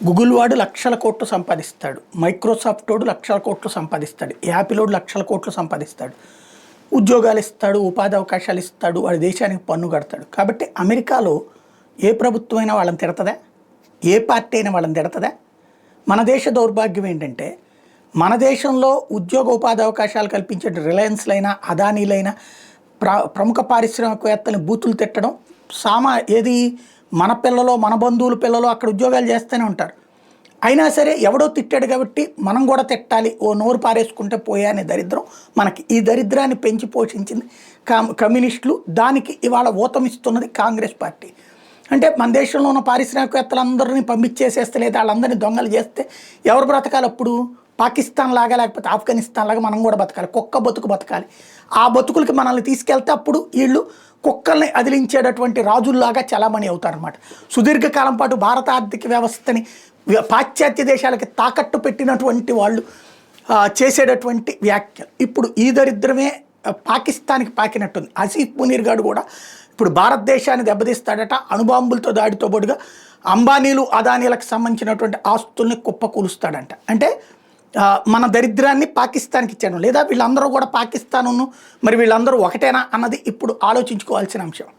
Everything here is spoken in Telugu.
గూగుల్ వాడు లక్షల కోట్లు సంపాదిస్తాడు, మైక్రోసాఫ్ట్ వాడు లక్షల కోట్లు సంపాదిస్తాడు, యాపిల్ వాడు లక్షల కోట్లు సంపాదిస్తాడు, ఉద్యోగాలు ఇస్తాడు, ఉపాధి అవకాశాలు ఇస్తాడు, వాడి దేశానికి పన్ను కడతాడు. కాబట్టి అమెరికాలో ఏ ప్రభుత్వం అయినా వాళ్ళని తిడతదా, ఏ పార్టీ అయినా వాళ్ళని తిడతదా? మన దేశ దౌర్భాగ్యం ఏంటంటే మన దేశంలో ఉద్యోగ ఉపాధి అవకాశాలు కల్పించే రిలయన్స్లైనా అదానీలైనా ప్రముఖ పారిశ్రామికవేత్తలని బూతులు తిట్టడం ఏది మన పిల్లలు మన బంధువుల పిల్లలు అక్కడ ఉద్యోగాలు చేస్తూనే ఉంటారు. అయినా సరే ఎవడో తిట్టాడు కాబట్టి మనం కూడా తిట్టాలి, ఓ నోరు పారేసుకుంటే పోయా అనే దరిద్రం మనకి. ఈ దరిద్రాన్ని పెంచి పోషించింది కమ్యూనిస్టులు. దానికి ఇవాళ ఊతమిస్తున్నది కాంగ్రెస్ పార్టీ. అంటే మన దేశంలో ఉన్న పారిశ్రామికవేత్తలందరినీ పంపించేసేస్తే లేదా వాళ్ళందరినీ దొంగలు చేస్తే ఎవరు బ్రతకాలి అప్పుడు? పాకిస్తాన్ లాగా లేకపోతే ఆఫ్ఘనిస్తాన్ లాగా మనం కూడా బతకాలి, కుక్క బతుకు బతకాలి. ఆ బతుకులకి మనల్ని తీసుకెళ్తే అప్పుడు వీళ్ళు కుక్కల్ని అదిలించేటటువంటి రాజుల్లాగా చలామణి అవుతారనమాట. సుదీర్ఘకాలం పాటు భారత ఆర్థిక వ్యవస్థని పాశ్చాత్య దేశాలకి తాకట్టు పెట్టినటువంటి వాళ్ళు చేసేటటువంటి వ్యాఖ్యలు ఇప్పుడు ఈ దరిద్రమే పాకిస్తాన్కి పాకినట్టుంది. ఆసిఫ్ మునీర్ గారు కూడా ఇప్పుడు భారతదేశాన్ని దెబ్బతీస్తాడట, అణుబాంబులతో దాడితో పాటుగా అంబానీలు అదానీలకు సంబంధించినటువంటి ఆస్తుల్ని కుప్పకూలుస్తాడంట. అంటే మన దరిద్రాన్ని పాకిస్తాన్కి ఇచ్చాను, లేదా వీళ్ళందరూ కూడా పాకిస్తాను మరి వీళ్ళందరూ ఒకటేనా అన్నది ఇప్పుడు ఆలోచించుకోవాల్సిన అంశం.